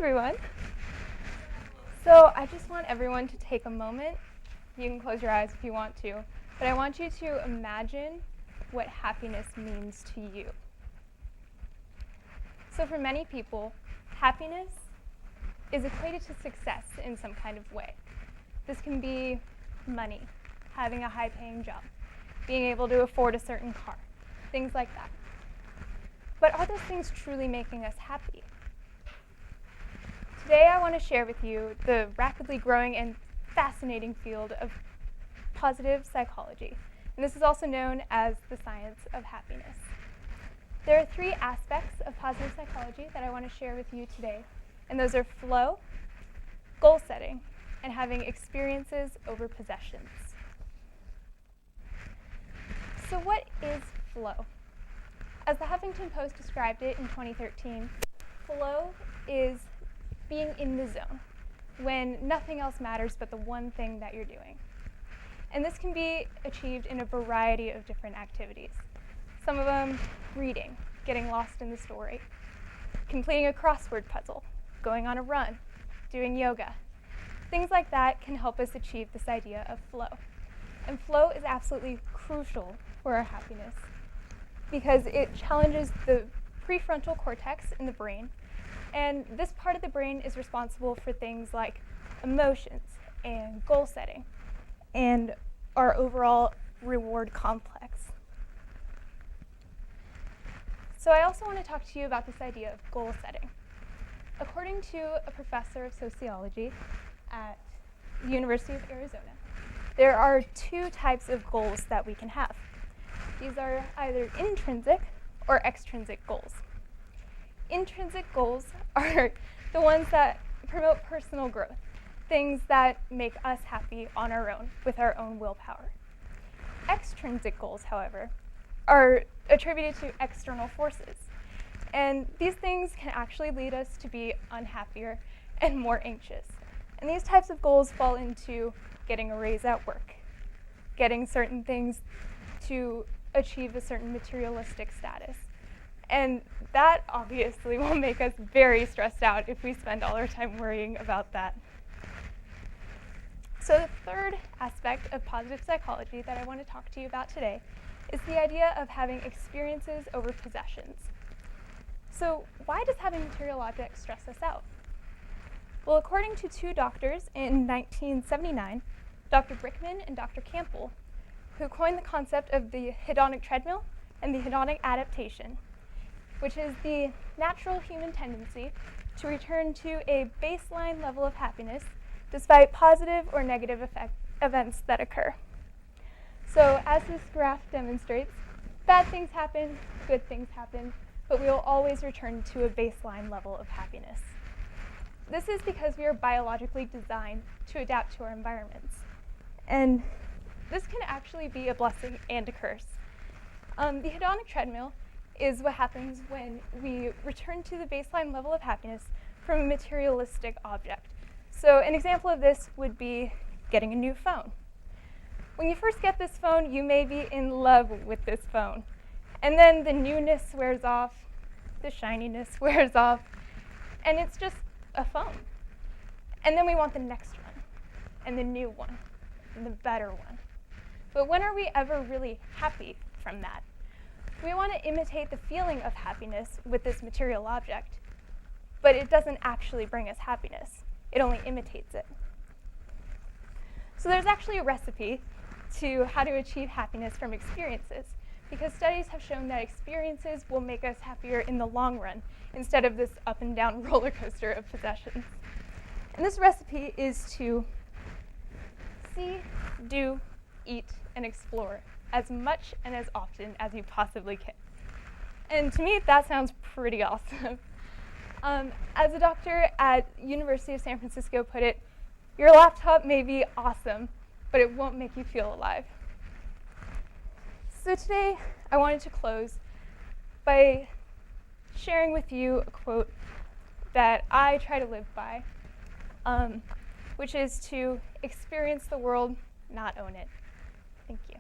everyone. So I just want everyone to take a moment. You can close your eyes if you want to, but I want you to imagine what happiness means to you. So for many people, happiness is equated to success in some kind of way. This can be money, having a high-paying job, being able to afford a certain car, things like that. But are those things truly making us happy? Today I want to share with you the rapidly growing and fascinating field of positive psychology, and this is also known as the science of happiness. There are three aspects of positive psychology that I want to share with you today, and those are flow, goal setting, and having experiences over possessions. So what is flow? As the Huffington Post described it in 2013, flow is being in the zone when nothing else matters but the one thing that you're doing. And this can be achieved in a variety of different activities. Some of them, reading, getting lost in the story, completing a crossword puzzle, going on a run, doing yoga. Things like that can help us achieve this idea of flow. And flow is absolutely crucial for our happiness because it challenges the prefrontal cortex in the brain, and this part of the brain is responsible for things like emotions and goal setting and our overall reward complex. So I also want to talk to you about this idea of goal setting. According to a professor of sociology at the University of Arizona, there are two types of goals that we can have. These are either intrinsic or extrinsic goals. Intrinsic goals are the ones that promote personal growth, things that make us happy on our own with our own willpower. Extrinsic goals, however, are attributed to external forces, and these things can actually lead us to be unhappier and more anxious. And these types of goals fall into getting a raise at work, getting certain things to achieve a certain materialistic status. And that obviously will make us very stressed out if we spend all our time worrying about that. So the third aspect of positive psychology that I want to talk to you about today is the idea of having experiences over possessions. So why does having material objects stress us out? Well, according to two doctors in 1979, Dr. Brickman and Dr. Campbell, who coined the concept of the hedonic treadmill and the hedonic adaptation, which is the natural human tendency to return to a baseline level of happiness despite positive or negative events that occur. So as this graph demonstrates, bad things happen, good things happen, but we will always return to a baseline level of happiness. This is because we are biologically designed to adapt to our environments. And this can actually be a blessing and a curse. The hedonic treadmill is what happens when we return to the baseline level of happiness from a materialistic object. So an example of this would be getting a new phone. When you first get this phone, you may be in love with this phone. And then the newness wears off, the shininess wears off, and it's just a phone. And then we want the next one, and the new one, and the better one. But when are we ever really happy from that? We want to imitate the feeling of happiness with this material object, but it doesn't actually bring us happiness. It only imitates it. So there's actually a recipe to how to achieve happiness from experiences, because studies have shown that experiences will make us happier in the long run instead of this up and down roller coaster of possessions. And this recipe is to see, do, eat, and explore as much and as often as you possibly can. And to me, that sounds pretty awesome. As a doctor at University of San Francisco put it, your laptop may be awesome, but it won't make you feel alive. So today, I wanted to close by sharing with you a quote that I try to live by, which is to experience the world, not own it. Thank you.